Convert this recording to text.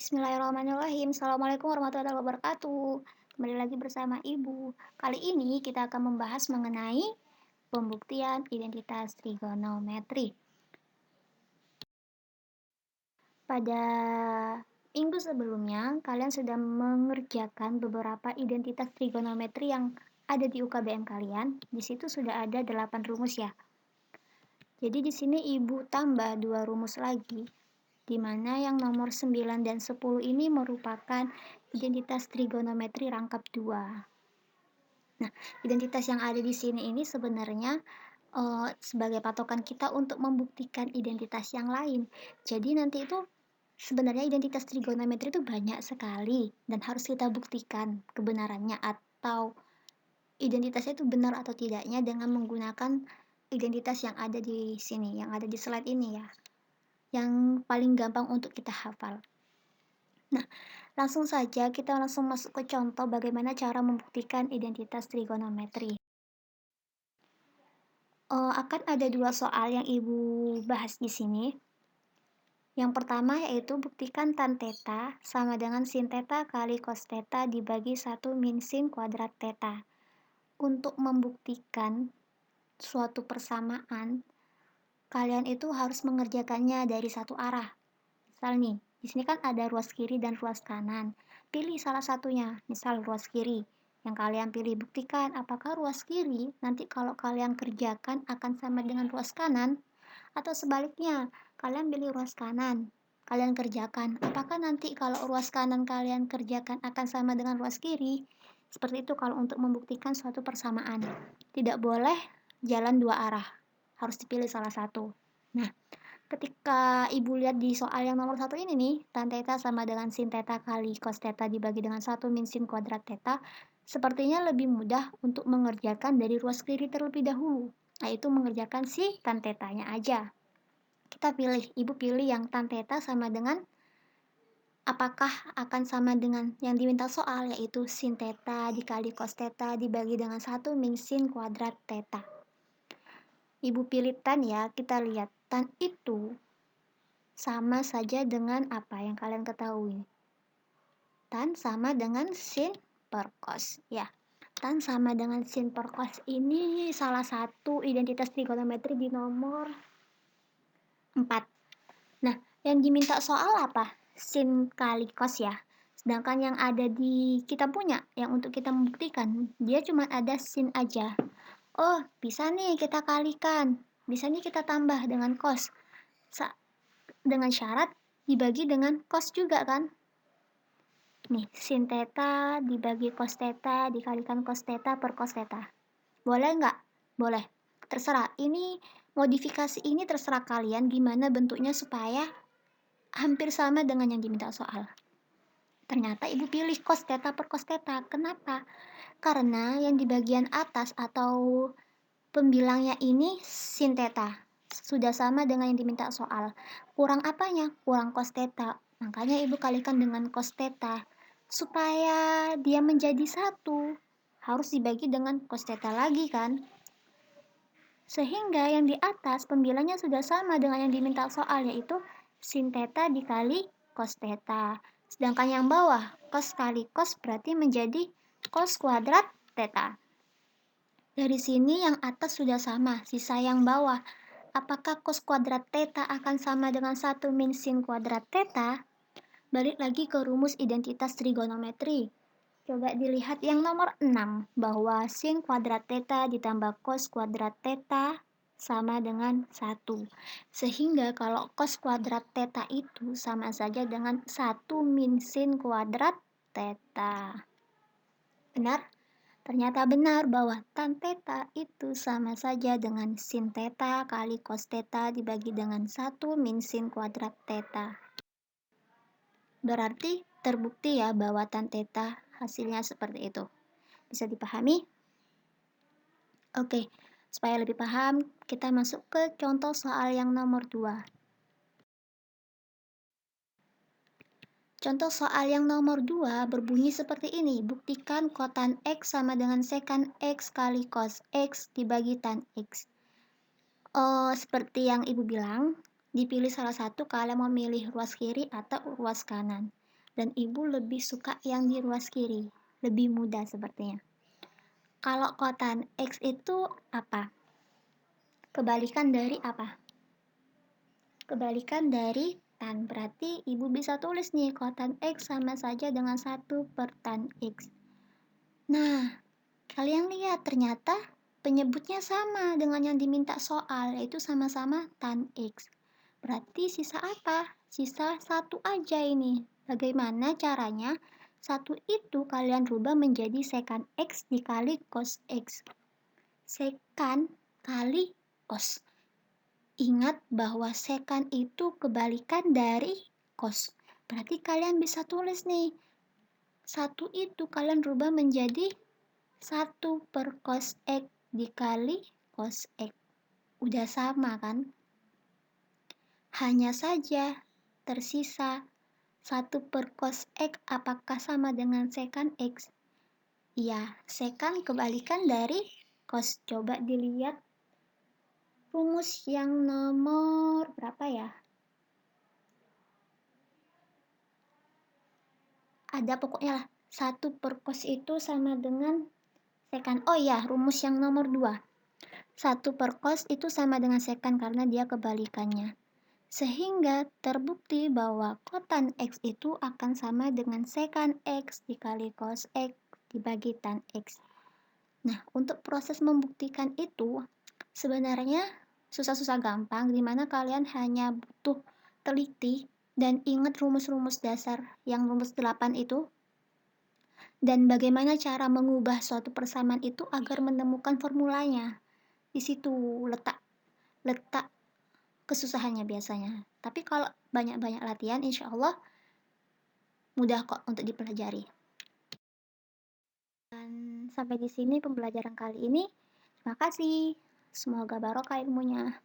Bismillahirrahmanirrahim. Assalamualaikum warahmatullahi wabarakatuh. Kembali lagi bersama Ibu. Kali ini kita akan membahas mengenai pembuktian identitas trigonometri. Pada minggu sebelumnya, kalian sudah mengerjakan beberapa identitas trigonometri yang ada di UKBM kalian. Di situ sudah ada 8 rumus ya. Jadi di sini Ibu tambah 2 rumus lagi, di mana yang nomor 9 dan 10 ini merupakan identitas trigonometri rangkap 2. Nah, identitas yang ada di sini ini sebenarnya sebagai patokan kita untuk membuktikan identitas yang lain. Jadi nanti itu sebenarnya identitas trigonometri itu banyak sekali dan harus kita buktikan kebenarannya atau identitasnya itu benar atau tidaknya dengan menggunakan identitas yang ada di sini, yang ada di slide ini ya. Yang paling gampang untuk kita hafal. Nah, langsung saja kita langsung masuk ke contoh bagaimana cara membuktikan identitas trigonometri. Akan ada 2 soal yang Ibu bahas di sini. Yang pertama yaitu buktikan tan theta sama dengan sin theta kali cos theta dibagi 1 min sin kuadrat theta. Untuk membuktikan suatu persamaan, kalian itu harus mengerjakannya dari satu arah. Misal nih, di sini kan ada ruas kiri dan ruas kanan. Pilih salah satunya, misal ruas kiri. Yang kalian pilih, buktikan apakah ruas kiri nanti kalau kalian kerjakan akan sama dengan ruas kanan, atau sebaliknya, kalian pilih ruas kanan, kalian kerjakan. Apakah nanti kalau ruas kanan kalian kerjakan akan sama dengan ruas kiri? Seperti itu kalau untuk membuktikan suatu persamaan. Tidak boleh jalan dua arah, harus dipilih salah satu. Nah, ketika Ibu lihat di soal yang nomor 1 ini nih, tan theta sama dengan sin theta kali cos theta dibagi dengan 1 min sin kuadrat theta, sepertinya lebih mudah untuk mengerjakan dari ruas kiri terlebih dahulu, yaitu mengerjakan si tan theta-nya aja. Kita pilih, Ibu pilih yang tan theta sama dengan apakah akan sama dengan yang diminta soal, yaitu sin theta dikali cos theta dibagi dengan 1 min sin kuadrat theta. Ibu pilih tan ya, kita lihat tan itu sama saja dengan apa yang kalian ketahui. Tan sama dengan sin per cos. Ya, tan sama dengan sin per cos ini salah satu identitas trigonometri di nomor 4. Nah, yang diminta soal apa? Sin kali cos ya. Sedangkan yang ada di kita punya, yang untuk kita membuktikan, dia cuma ada sin aja. Oh, bisa nih kita kalikan. Bisa nih kita tambah dengan cos. Dengan syarat dibagi dengan cos juga kan. Nih, sin theta dibagi cos theta dikalikan cos theta per cos theta. Boleh nggak? Boleh. Terserah. Ini modifikasi ini terserah kalian gimana bentuknya supaya hampir sama dengan yang diminta soal. Ternyata Ibu pilih cos theta per cos theta. Kenapa? Karena yang di bagian atas atau pembilangnya ini sin theta. Sudah sama dengan yang diminta soal. Kurang apanya? Kurang cos theta. Makanya Ibu kalikan dengan cos theta. Supaya dia menjadi satu, harus dibagi dengan cos theta lagi kan? Sehingga yang di atas pembilangnya sudah sama dengan yang diminta soal, yaitu sin theta dikali cos theta. Sedangkan yang bawah, cos kali cos berarti menjadi cos kuadrat theta. Dari sini yang atas sudah sama, sisa yang bawah. Apakah cos kuadrat theta akan sama dengan 1 min sin kuadrat theta? Balik lagi ke rumus identitas trigonometri. Coba dilihat yang nomor 6, bahwa sin kuadrat theta ditambah cos kuadrat theta sama dengan 1. Sehingga kalau cos kuadrat theta itu sama saja dengan 1 min sin kuadrat theta. Benar? Ternyata benar bahwa tan theta itu sama saja dengan sin theta kali cos theta dibagi dengan 1 min sin kuadrat theta. Berarti terbukti ya bahwa tan theta hasilnya seperti itu. Bisa dipahami? Oke, supaya lebih paham, kita masuk ke contoh soal yang nomor 2. Contoh soal yang nomor 2 berbunyi seperti ini. Buktikan kotan X sama dengan sekan X kali cos X dibagi tan X. Seperti yang Ibu bilang, dipilih salah satu kalian mau milih ruas kiri atau ruas kanan. dan ibu lebih suka yang di ruas kiri, lebih mudah sepertinya. Kalau kotan X itu apa? Kebalikan dari apa? Kebalikan dari tan. Berarti ibu bisa tulis nih, kotan X sama saja dengan 1 per tan X. Nah, kalian lihat ternyata penyebutnya sama dengan yang diminta soal, yaitu sama-sama tan X. Berarti sisa apa? Sisa 1 aja ini. Bagaimana caranya? 1 itu kalian rubah menjadi sekan X dikali cos X. Sekan kali cos. Ingat bahwa sekan itu kebalikan dari cos. Berarti kalian bisa tulis nih. 1 itu kalian rubah menjadi 1 per cos X dikali cos X. Udah sama kan? Hanya saja tersisa 1 per cos X apakah sama dengan sekan X? Iya, sekan kebalikan dari cos. Coba dilihat rumus yang nomor berapa ya? Ada pokoknya lah. 1 per cos itu sama dengan sekan. Oh iya, rumus yang nomor 2. 1 per cos itu sama dengan sekan karena dia kebalikannya. Sehingga terbukti bahwa kotan X itu akan sama dengan sekan X dikali cos X dibagi tan X. Nah, untuk proses membuktikan itu sebenarnya susah-susah gampang, dimana kalian hanya butuh teliti dan ingat rumus-rumus dasar yang rumus 8 itu, dan bagaimana cara mengubah suatu persamaan itu agar menemukan formulanya. Di situ letak letak kesusahannya biasanya. Tapi kalau banyak-banyak latihan, insya Allah mudah kok untuk dipelajari. Dan sampai di sini pembelajaran kali ini. Terima kasih. Semoga barokah ilmunya.